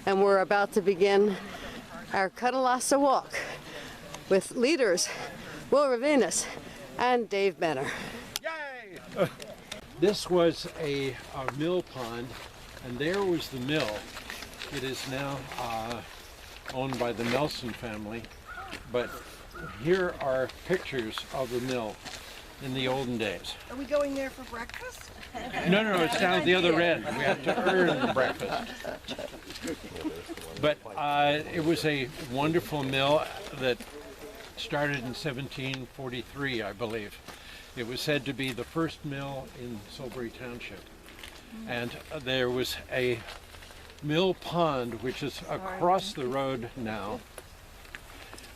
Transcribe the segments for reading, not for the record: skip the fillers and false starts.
and we're about to begin our Cuttalossa walk with leaders Will Ravenus and Dave Benner. Yay! This was a mill pond, and there was the mill. It is now owned by the Nelson family, but here are pictures of the mill in the olden days. Are we going there for breakfast? No, it's down at the other end. We have to earn the breakfast. But it was a wonderful mill that started in 1743, I believe. It was said to be the first mill in Silbury Township. And there was a mill pond, which is across the road now.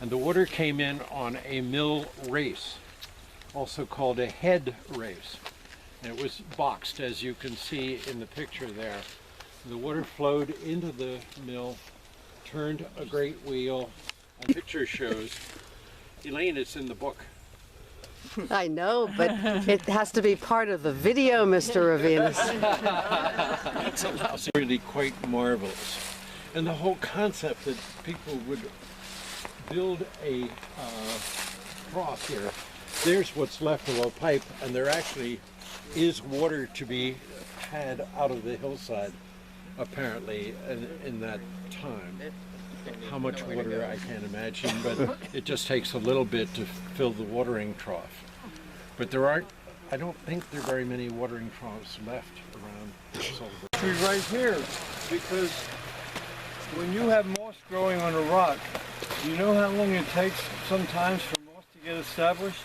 And the water came in on a mill race, also called a head race. And it was boxed, as you can see in the picture there. The water flowed into the mill, turned a great wheel, and the picture shows, Elaine, it's in the book. I know, but it has to be part of the video, Mr. Ravenus. It's really quite marvelous. And the whole concept that people would build a trough here. There's what's left of a pipe, and there actually is water to be had out of the hillside, apparently, in that time. How much water, I can't imagine, but it just takes a little bit to fill the watering trough. But there aren't, I don't think there are very many watering troughs left around Silbury. Right here, because when you have moss growing on a rock, you know how long it takes sometimes for moss to get established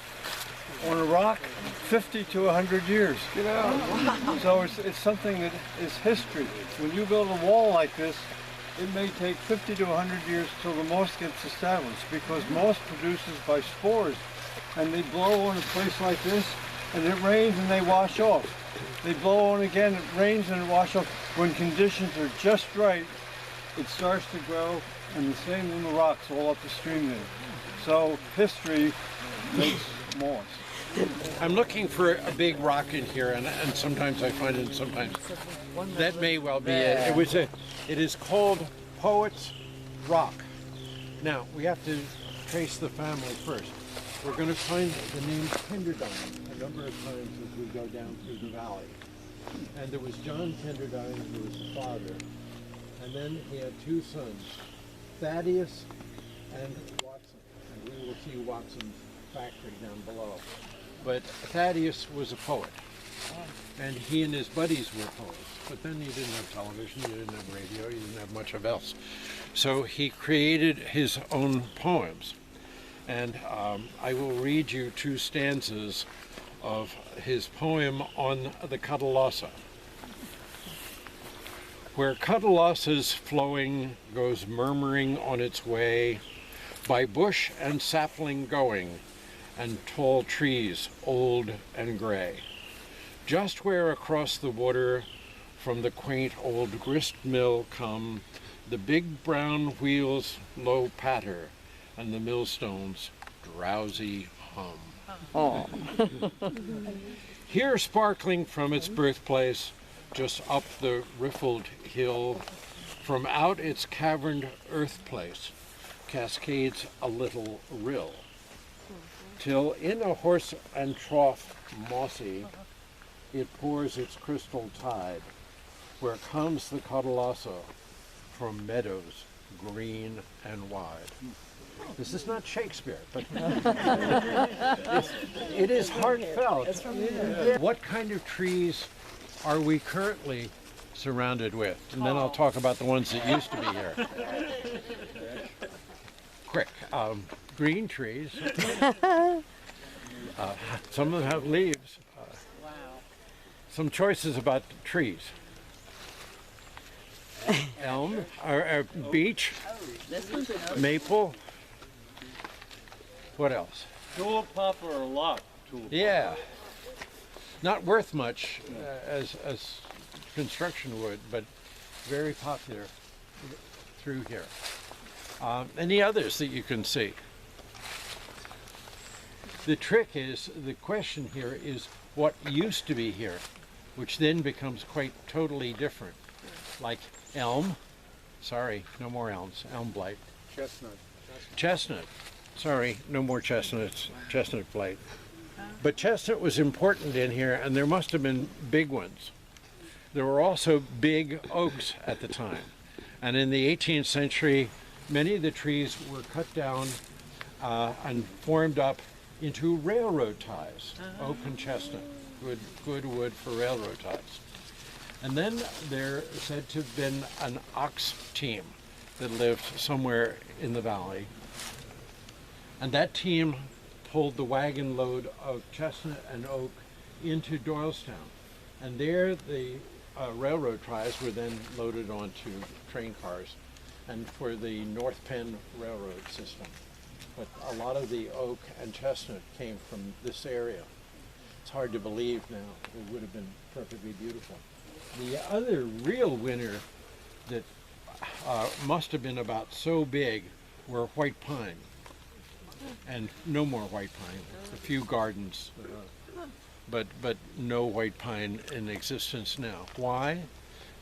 on a rock? 50 to 100 years. Get out. So it's something that is history. When you build a wall like this, it may take 50 to 100 years till the moss gets established, because moss produces by spores, and they blow on a place like this, and it rains and they wash off. They blow on again, it rains and it washes off. When conditions are just right, it starts to grow, and the same on the rocks all up the stream there. So history makes moss. I'm looking for a big rock in here, and sometimes I find it, sometimes that may well be it. It is called Poet's Rock. Now, we have to trace the family first. We're going to find the name Kenderdine a number of times as we go down through the valley. And there was John Kenderdine, who was the father, and then he had two sons, Thaddeus and Watson. And we will see Watson's factory down below. But Thaddeus was a poet, and he and his buddies were poets. But then you didn't have television, you didn't have radio, you didn't have much of else. So he created his own poems. And I will read you two stanzas of his poem on the Cuttalossa. Where Cuttalossa's flowing goes murmuring on its way, by bush and sapling going, and tall trees old and gray. Just where across the water from the quaint old grist mill come, the big brown wheels low patter, and the millstones drowsy hum. Oh. Here sparkling from its birthplace, just up the riffled hill, from out its caverned earth place, cascades a little rill, till in a horse and trough mossy, it pours its crystal tide, where comes the Cuttalossa from meadows green and wide. This is not Shakespeare, but it is heartfelt. What kind of trees are we currently surrounded with? And then I'll talk about the ones that used to be here. Quick, green trees. Some of them have leaves. Some choices about trees. Elm, or beech, maple. What else? Tulip poplar are a lot. Yeah. Not worth much as construction wood, but very popular through here. Any others that you can see? The trick is, the question here is what used to be here, which then becomes quite totally different. Like elm, Sorry, no more elms. Elm blight. Chestnut. Chestnut. Sorry, no more chestnuts. Chestnut blight. But chestnut was important in here, and there must have been big ones. There were also big oaks at the time. And in the 18th century, many of the trees were cut down and formed up into railroad ties, oak and chestnut, good wood for railroad ties. And then there said to have been an ox team that lived somewhere in the valley. And that team pulled the wagon load of chestnut and oak into Doylestown. And there the railroad ties were then loaded onto train cars and for the North Penn Railroad system. But a lot of the oak and chestnut came from this area. It's hard to believe now. It would have been perfectly beautiful. The other real winner that must have been about so big were white pine. And no more white pine. A few gardens, but no white pine in existence now. Why?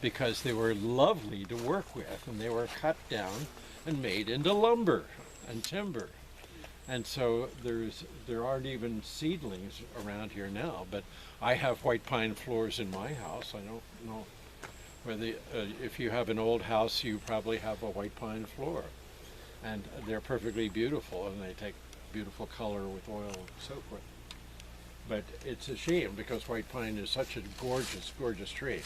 Because they were lovely to work with, and they were cut down and made into lumber and timber. And so there aren't even seedlings around here now, but I have white pine floors in my house. I don't know whether, if you have an old house, you probably have a white pine floor. And they're perfectly beautiful, and they take beautiful color with oil and so forth. But it's a shame because white pine is such a gorgeous, gorgeous tree.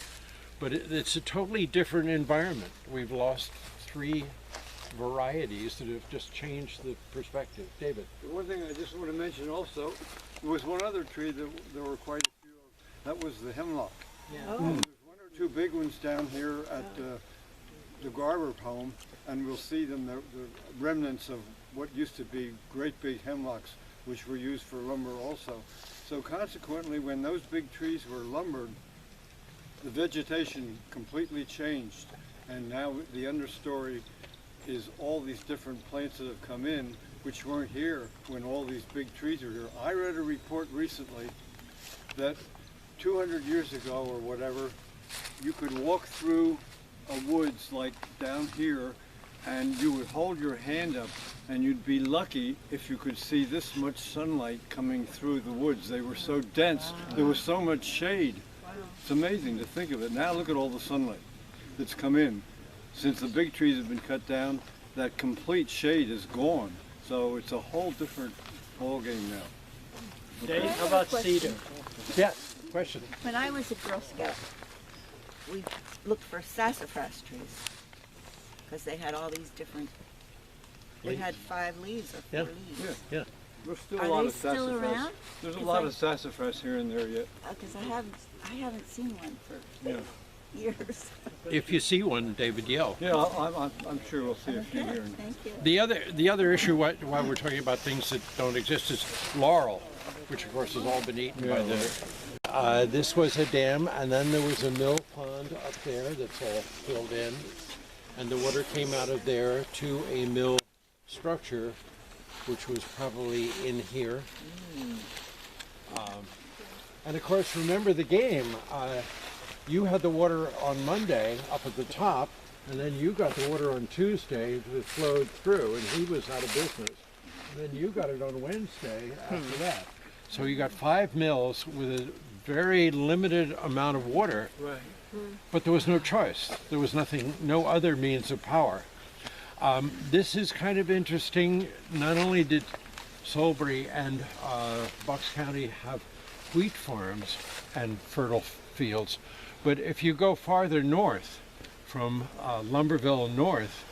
But it's a totally different environment. We've lost 3 varieties that have just changed the perspective. David. The one thing I just want to mention also, there was one other tree that there were quite a few of. That was the hemlock. Yeah. There's 1 or 2 big ones down here at the Garber home, and we'll see them, the remnants of what used to be great big hemlocks, which were used for lumber also. So consequently, when those big trees were lumbered, the vegetation completely changed, and now the understory is all these different plants that have come in, which weren't here when all these big trees were here. I read a report recently that 200 years ago or whatever, you could walk through a woods like down here, and you would hold your hand up, and you'd be lucky if you could see this much sunlight coming through the woods. They were so dense. There was so much shade. It's amazing to think of it. Now look at all the sunlight that's come in. Since the big trees have been cut down, that complete shade is gone. So it's a whole different ballgame now. Dave, how about cedar? Yes, question. When I was a Girl Scout, we looked for sassafras trees because they had all these different. They had 5 leaves or 4 leaves. Yeah. There's still Are a lot they of still sassafras. around? There's a It's lot like- of sassafras here and there yet. Because I haven't seen one for Yeah. years. If you see one, David, yell. Yeah, I'm sure we'll see a few Okay, here. thank you. The other issue while we're talking about things that don't exist is laurel, which of course has all been eaten by the. This was a dam, and then there was a mill pond up there that's all filled in, and the water came out of there to a mill structure, which was probably in here. And of course, remember the game. You had the water on Monday up at the top, and then you got the water on Tuesday that flowed through, and he was out of business. And then you got it on Wednesday after that. So you got 5 mills with a very limited amount of water, Right. but there was no choice. There was nothing, no other means of power. This is kind of interesting. Not only did Salisbury and Bucks County have wheat farms and fertile fields, but if you go farther north, from Lumberville north,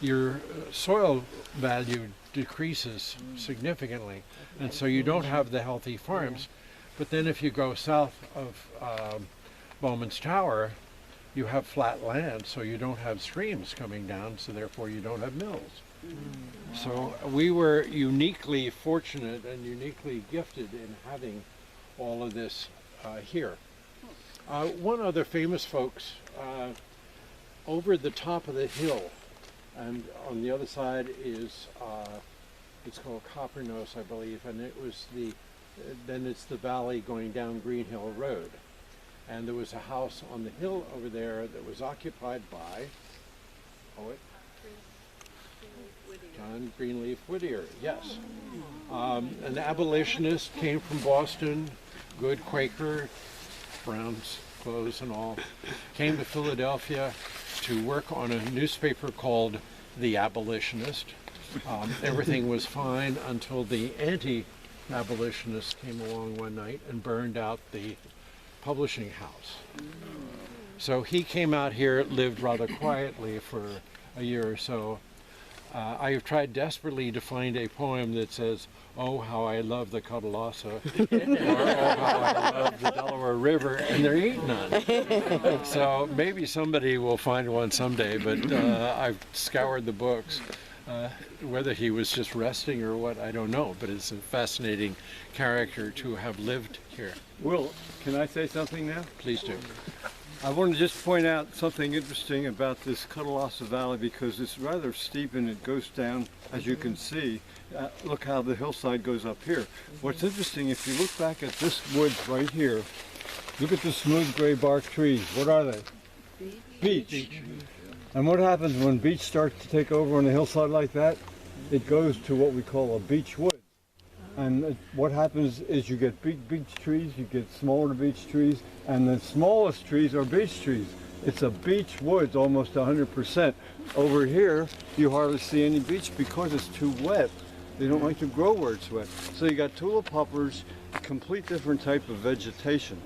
your soil value decreases significantly, and so you don't have the healthy farms. But then if you go south of Bowman's Tower, you have flat land, so you don't have streams coming down, so therefore you don't have mills. So we were uniquely fortunate and uniquely gifted in having all of this here. One other famous folks, over the top of the hill, and on the other side is, it's called Coppernose, I believe, and it was then it's the valley going down Green Hill Road. And there was a house on the hill over there that was occupied by poet. John Greenleaf Whittier, yes. An abolitionist, came from Boston, good Quaker, brown's clothes and all. Came to Philadelphia to work on a newspaper called The Abolitionist. Everything was fine until the anti-abolitionist came along one night and burned out the publishing house. So he came out here, lived rather quietly for a year or so. I have tried desperately to find a poem that says, "Oh, how I love the Cuttalossa," or "Oh, how I love the Delaware River," and there ain't none. So maybe somebody will find one someday, but I've scoured the books. Whether he was just resting or what, I don't know, but it's a fascinating character to have lived here. Will, can I say something now? Please do. I want to just point out something interesting about this Cuttalossa Valley because it's rather steep and it goes down, as you can see. Look how the hillside goes up here. What's interesting, if you look back at this woods right here, look at the smooth gray bark trees. What are they? Beech. And what happens when beech starts to take over on a hillside like that? It goes to what we call a beech wood. And what happens is you get big beech trees, you get smaller beech trees, and the smallest trees are beech trees. It's a beech woods almost 100%. Over here, you hardly see any beech because it's too wet. They don't like to grow where it's wet. So you got tulip poplars, a complete different type of vegetation.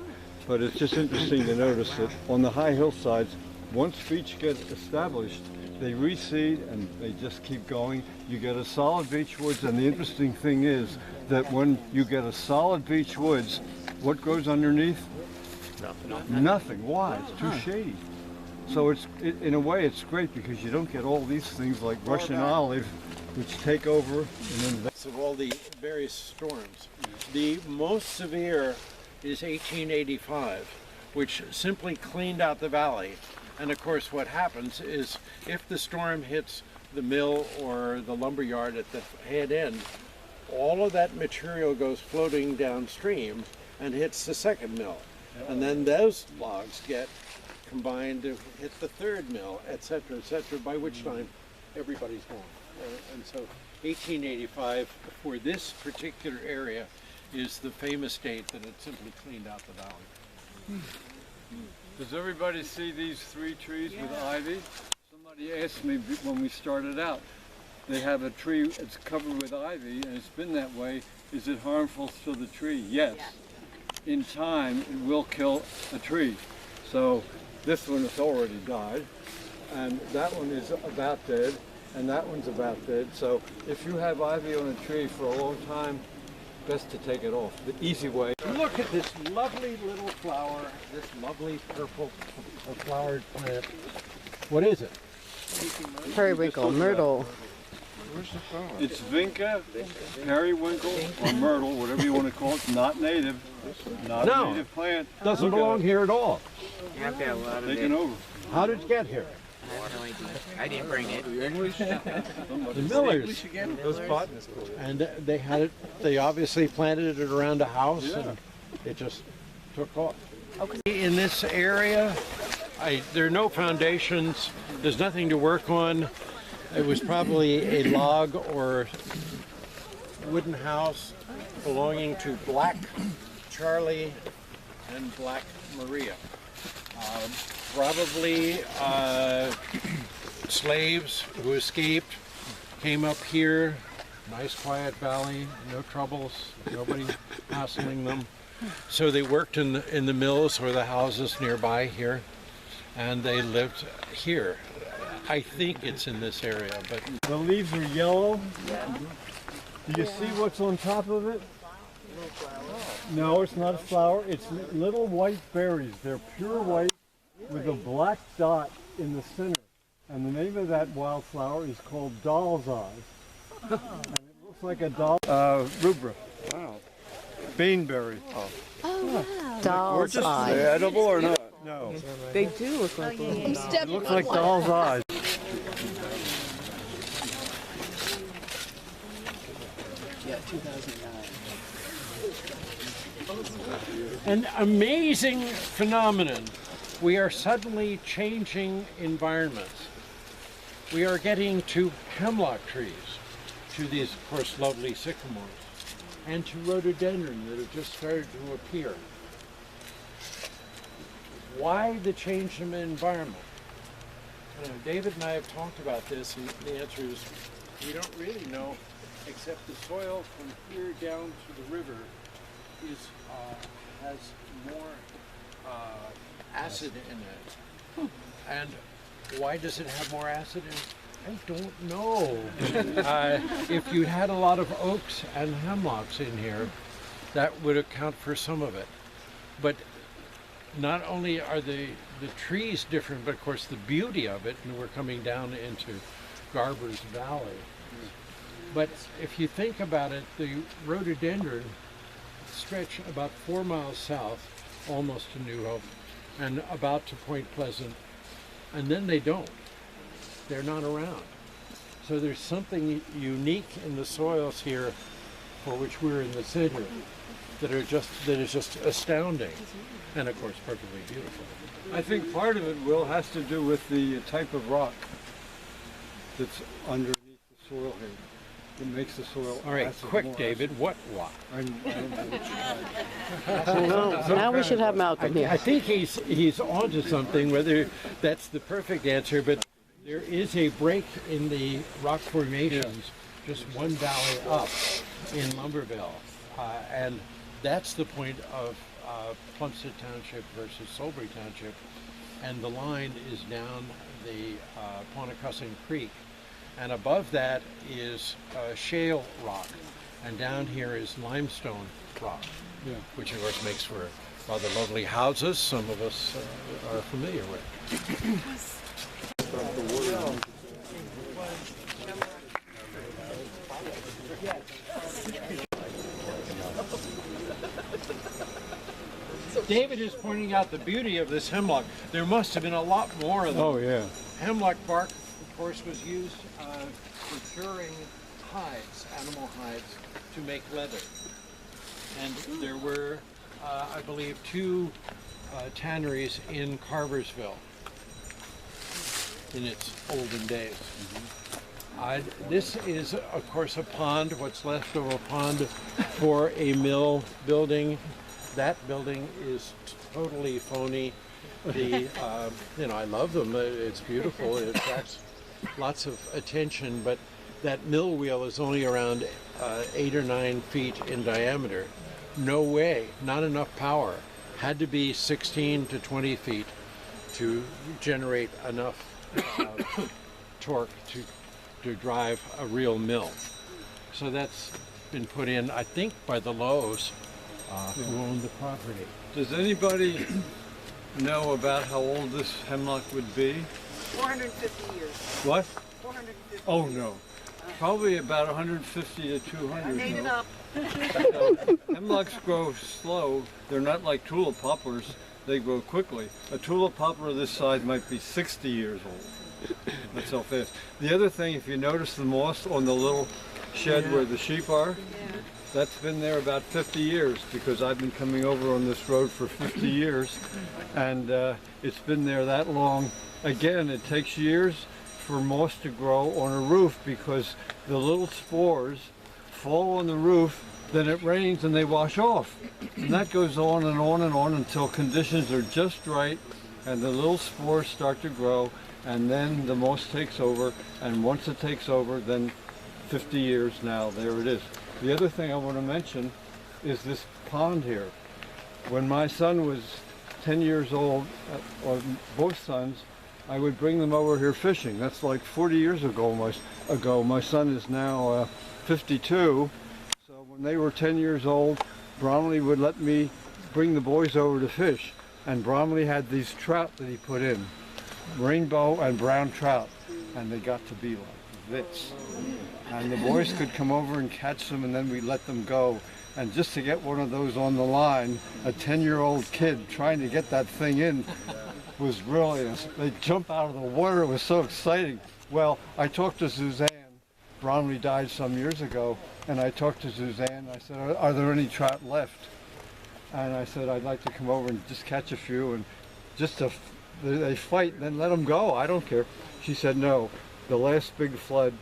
But it's just interesting to notice that on the high hillsides, once beech get established, they reseed and they just keep going. You get a solid beech woods, and the interesting thing is that when you get a solid beech woods, what grows underneath? Nothing. Why? It's too shady. So in a way, it's great because you don't get all these things like Russian olive, which take over. And then Of all the various storms, the most severe is 1885, which simply cleaned out the valley. And of course, what happens is if the storm hits the mill or the lumber yard at the head end, all of that material goes floating downstream and hits the second mill. And then those logs get combined to hit the third mill, etc., by which time everybody's gone. And so 1885 for this particular area is the famous date that it simply cleaned out the valley. does everybody see these three trees with ivy? Somebody asked me when we started out, they have a tree, it's covered with ivy and it's been that way. Is it harmful to the tree? Yes. In time, it will kill a tree. So this one has already died, and that one is about dead, and that one's about dead. So if you have ivy on a tree for a long time, best to take it off. The easy way. Look at this lovely little flower, this lovely purple flowered plant. What is it? Periwinkle, myrtle. It's vinca, periwinkle, or myrtle, whatever you want to call it. Not native. Not a native plant. Doesn't Look belong at it. here at all. You have to have a lot of Taken it. over. How did it get here? I have no idea. I didn't bring it. The Millers. Those botanists. And they had it, they obviously planted it around a house and it just took off. In this area, there are no foundations, there's nothing to work on. It was probably a log or wooden house belonging to Black Charlie and Black Maria. Probably slaves who escaped came up here, nice quiet valley, no troubles, nobody hassling them. So they worked in the mills or the houses nearby here, and they lived here. I think it's in this area, but The leaves are yellow. Do you see what's on top of it? No, it's not a flower. It's little white berries. They're pure white with a black dot in the center. And the name of that wildflower is called doll's eyes. And it looks like a doll. Rubra. Wow. Beanberry. Doll's eye. Edible or not? No. They do look like It looks like doll's eyes. Yeah, 2009. an amazing phenomenon. We are suddenly changing environments. we are getting to hemlock trees, to these, of course, lovely sycamores, and to rhododendron that have just started to appear. Why the change in the environment? David and I have talked about this, and the answer is we don't really know, except the soil from here down to the river has more acid in it. And why does it have more acid in it? I don't know. If you had a lot of oaks and hemlocks in here, that would account for some of it. But not only are the trees different, but of course the beauty of it, and we're coming down into Garber's Valley. But if you think about it, the rhododendron stretch about 4 miles south, almost to New Hope, and about to Point Pleasant, and then they don't. They're not around. So there's something unique in the soils here, for which we're in the center, that is just astounding, and of course perfectly beautiful. I think part of it, Will, has to do with the type of rock that's underneath the soil here. It makes the soil All right, acid, quick, more David, acid. what rock? I don't know which kind. Now we should have Malcolm I here. think he's onto something, whether that's the perfect answer, but there is a break in the rock formations, just one valley up in Lumberville, and that's the point of Plumstead Township versus Solbury Township, and the line is down the Pontacussin Creek, and above that is shale rock, and down here is limestone rock, which of course makes for rather lovely houses some of us are familiar with. David is pointing out the beauty of this hemlock. There must have been a lot more of them. Oh, yeah. Hemlock bark, of course, was used for curing hides, animal hides, to make leather. And there were, I believe, 2 tanneries in Carversville in its olden days. This is, of course, a pond, what's left of a pond for a mill building. That building is totally phony. The, I love them. It's beautiful. It attracts lots of attention, but that mill wheel is only around 8 or 9 feet in diameter. No way, not enough power. Had to be 16 to 20 feet to generate enough torque to drive a real mill. So that's been put in, I think, by the Lowe's, who own the property. Does anybody know about how old this hemlock would be? 450 years. What? 450 Oh, no. Probably about 150 to 200. I made it no? up. Hemlocks grow slow. They're not like tulip poplars. They grow quickly. A tulip poplar this size might be 60 years old. That's how fast. The other thing, if you notice the moss on the little shed where the sheep are, that's been there about 50 years, because I've been coming over on this road for 50 years, and it's been there that long. Again, it takes years for moss to grow on a roof, because the little spores fall on the roof, then it rains and they wash off. And that goes on and on and on until conditions are just right, and the little spores start to grow, and then the moss takes over, and once it takes over, then 50 years now, there it is. The other thing I want to mention is this pond here. When my son was 10 years old, or both sons, I would bring them over here fishing. That's like 40 years ago. My son is now 52. So when they were 10 years old, Bromley would let me bring the boys over to fish. And Bromley had these trout that he put in, rainbow and brown trout, and they got to be like this. And the boys could come over and catch them, and then we let them go. And just to get one of those on the line, a 10-year-old kid trying to get that thing in was really, they'd jump out of the water. It was so exciting. Well, I talked to Suzanne. Bromley died some years ago, and I talked to Suzanne. I said, are there any trout left? And I said, I'd like to come over and just catch a few, and just to, they fight, then let them go. I don't care. She said, no. the last big flood,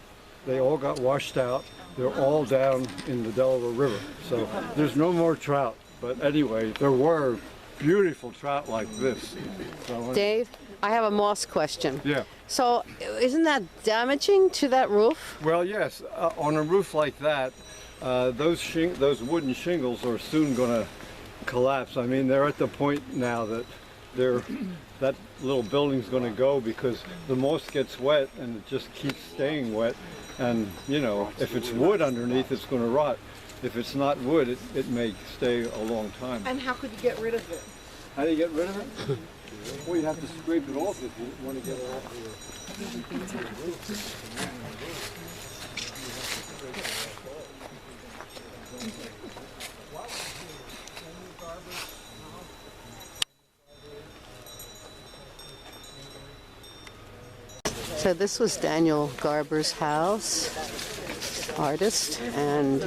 they all got washed out. They're all down in the Delaware River. So there's no more trout. But anyway, there were beautiful trout like this. So, Dave, I have a moss question. yeah. So isn't that damaging to that roof? Well, yes. On a roof like that, those wooden shingles are soon going to collapse. I mean, they're at the point now that that little building's going to go because the moss gets wet and it just keeps staying wet. And you know, if it's wood underneath, it's going to rot. If it's not wood, it may stay a long time. And how could you get rid of it? How do you get rid of it? Well, you have to scrape it off if you want to get it off. So this was Daniel Garber's house, artist, and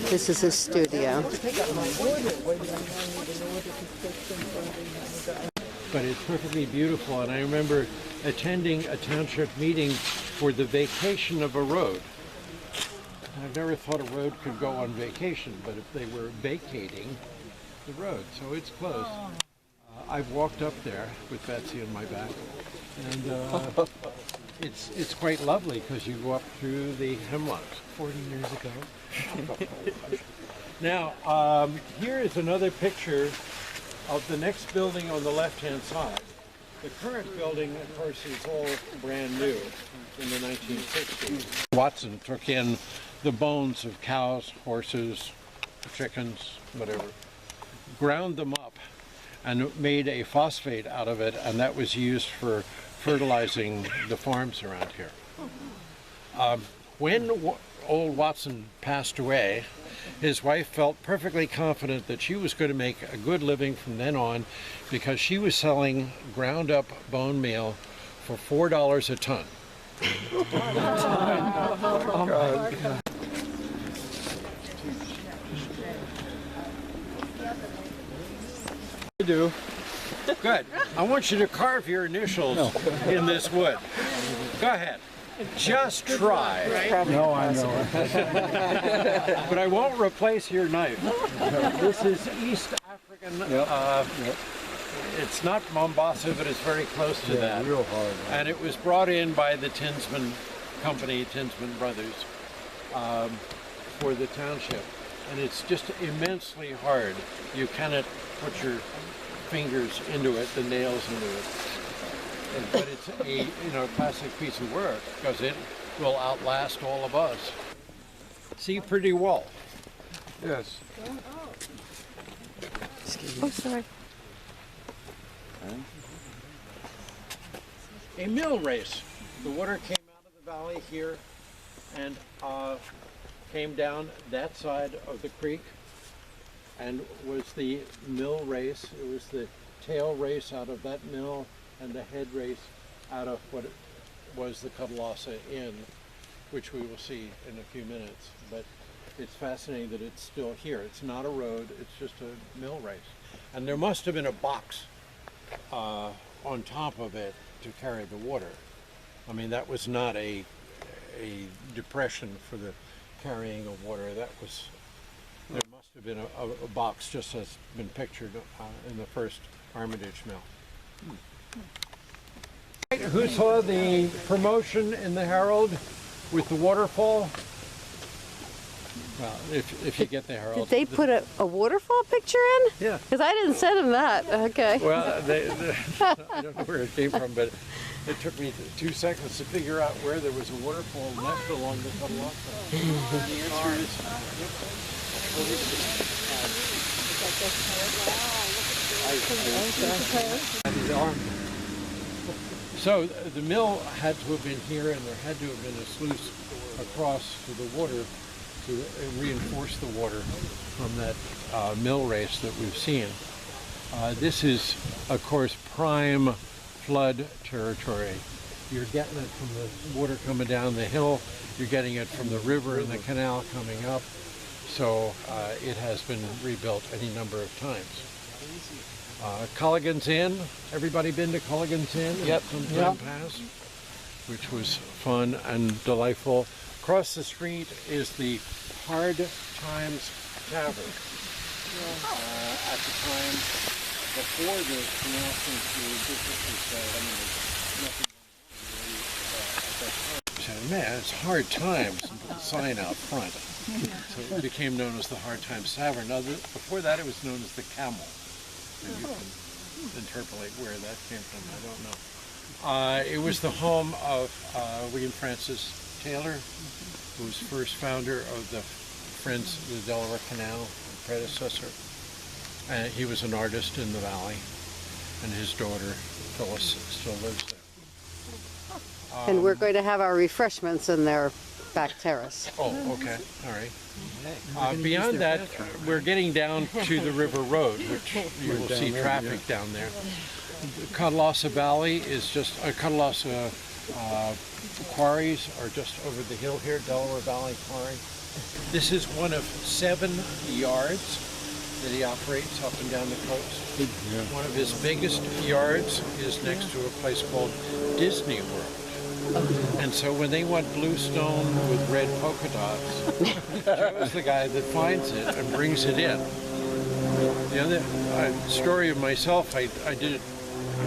this is his studio. But it's perfectly beautiful, and I remember attending a township meeting for the vacation of a road. I've never thought a road could go on vacation, but if they were vacating the road, so it's closed. I've walked up there with Betsy on my back, and it's quite lovely because you go up through the hemlocks. 40 years ago. Now, here is another picture of the next building on the left-hand side. The current building, of course, is all brand new in the 1960s. Watson took in the bones of cows, horses, chickens, whatever, ground them up and made a phosphate out of it, and that was used for fertilizing the farms around here. When old Watson passed away, his wife felt perfectly confident that she was going to make a good living from then on because she was selling ground up bone meal for $4 a ton. You do. Good. I want you to carve your initials in this wood. Go ahead. Just try. No, I know. But I won't replace your knife. This is East African. It's not Mombasa, but it's very close to that. Real hard. And it was brought in by the Tinsman Company, Tinsman Brothers, for the township. And it's just immensely hard. You cannot put your fingers into it, the nails into it. But it's a classic piece of work because it will outlast all of us. See, pretty well. Yes. Oh, sorry. A mill race. The water came out of the valley here and came down that side of the creek and was the mill race. It was the tail race out of that mill and the head race out of what was the Cuttalossa Inn, which we will see in a few minutes. But it's fascinating that it's still here. It's not a road, it's just a mill race. And there must have been a box on top of it to carry the water. I mean, that was not a depression for the carrying of water. That was, there must have been a box just as been pictured in the first Armitage mill. Who saw the promotion in the Herald with the waterfall? Well, if you get the Herald. Did they put a waterfall picture in? Yeah. Because I didn't send them that. Okay. Well, I don't know where it came from, but it took me 2 seconds to figure out where there was a waterfall left along the Cuttalossa. The answer is... So the mill had to have been here, and there had to have been a sluice across to the water to reinforce the water from that mill race that we've seen. This is, of course, prime flood territory. You're getting it from the water coming down the hill, you're getting it from the river and the canal coming up, so it has been rebuilt any number of times. Colligan's Inn, everybody been to Colligan's Inn? Yep. Some time past? which was fun and delightful. Across the street is the Hard Times Tavern. At the time, before the canal came through, this was, I mean, there's nothing going on really at that time. So, man, it's Hard Times, and put the sign out front. So it became known as the Hard Times Tavern. Now, before that, it was known as the Camel. And you can interpolate where that came from, I don't know. It was the home of William Francis Taylor, who was first founder of the Friends of the Delaware Canal, predecessor. He was an artist in the valley, and his daughter Phyllis still lives there. And we're going to have our refreshments in their back terrace. Oh, okay, all right. Beyond that, we're getting down to the River Road, which you will see traffic down there. The Cuttalossa Valley is just, Cuttalossa quarries are just over the hill here, Delaware Valley Quarry. This is one of 7 yards that he operates up and down the coast. One of his biggest yards is next to a place called Disney World. And so when they want blue stone with red polka dots, Joe's the guy that finds it and brings it in. The other story of myself, I did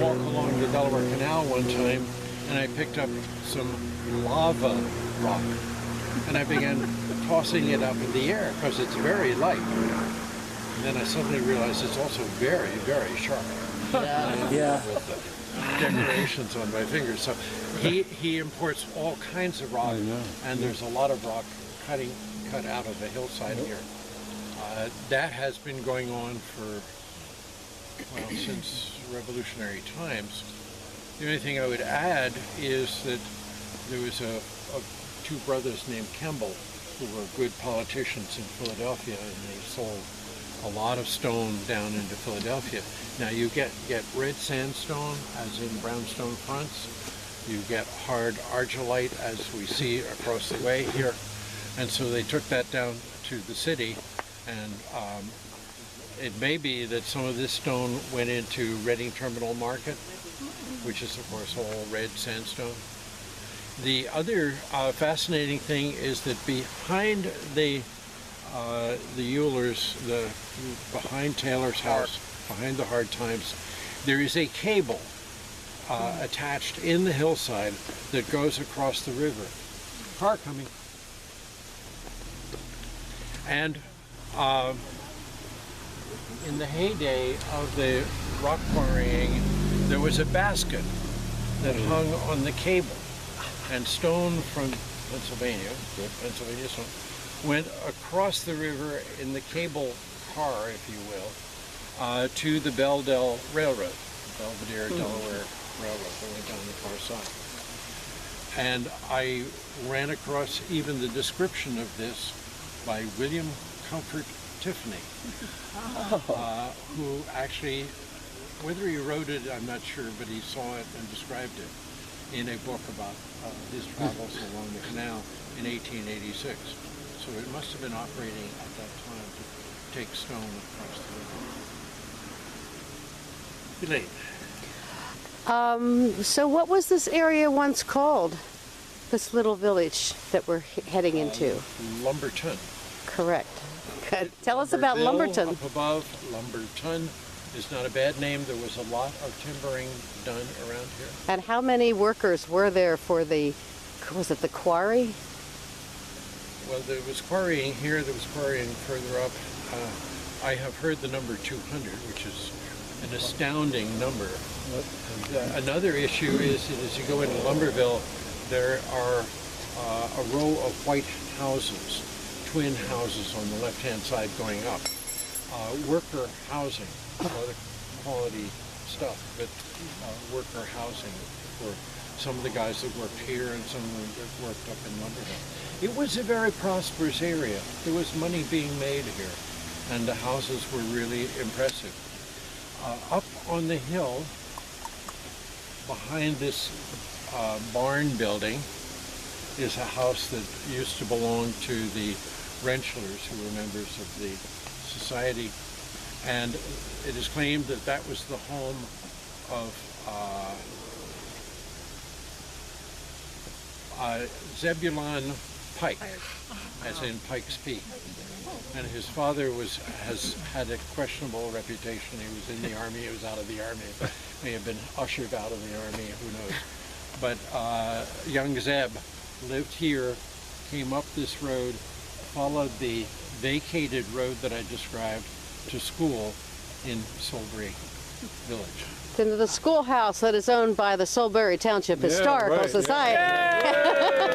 walk along the Delaware Canal one time, and I picked up some lava rock, and I began tossing it up in the air because it's very light. And then I suddenly realized it's also very, very sharp. Yeah. With the decorations on my fingers. So he imports all kinds of rock, and there's a lot of rock cut out of the hillside here. That has been going on for, well, since revolutionary times. The only thing I would add is that there was 2 brothers named Kemble who were good politicians in Philadelphia, and they sold a lot of stone down into Philadelphia. Now you get red sandstone, as in brownstone fronts. You get hard argillite, as we see across the way here. And so they took that down to the city, and it may be that some of this stone went into Reading Terminal Market, which is of course all red sandstone. The other fascinating thing is that behind the Eulers, behind Taylor's house, behind the Hard Times, there is a cable attached in the hillside that goes across the river. Car coming. And in the heyday of the rock quarrying, there was a basket that hung on the cable, and stone from Pennsylvania stone, went across the river in the cable car, if you will, to the Belvedere Railroad, Belvedere, Delaware Railroad that went down the far side. And I ran across even the description of this by William Comfort Tiffany, who actually, whether he wrote it, I'm not sure, but he saw it and described it in a book about his travels along the canal in 1886. So it must have been operating at that time to take stone across the river. Elaine. So what was this area once called? This little village that we're heading into? Lumberton. Correct. Tell us about Lumberton. Up above, Lumberton is not a bad name. There was a lot of timbering done around here. And how many workers were there for the, was it the quarry? Well, there was quarrying here, there was quarrying further up. I have heard the number 200, which is an astounding number. Another issue is that as you go into Lumberville, there are a row of white houses, twin houses on the left-hand side going up. Worker housing, other quality stuff, but worker housing for some of the guys that worked here and some of them that worked up in Lumberville. It was a very prosperous area. There was money being made here, and the houses were really impressive. Up on the hill, behind this barn building, is a house that used to belong to the Renchlers, who were members of the society, and it is claimed that that was the home of Zebulon Pike, as in Pikes Peak. And his father has had a questionable reputation. He was in the army, he was out of the army, may have been ushered out of the army, who knows. But young Zeb lived here, came up this road, followed the vacated road that I described to school in Solebury Village. To the schoolhouse that is owned by the Solebury Township Historical right, Society.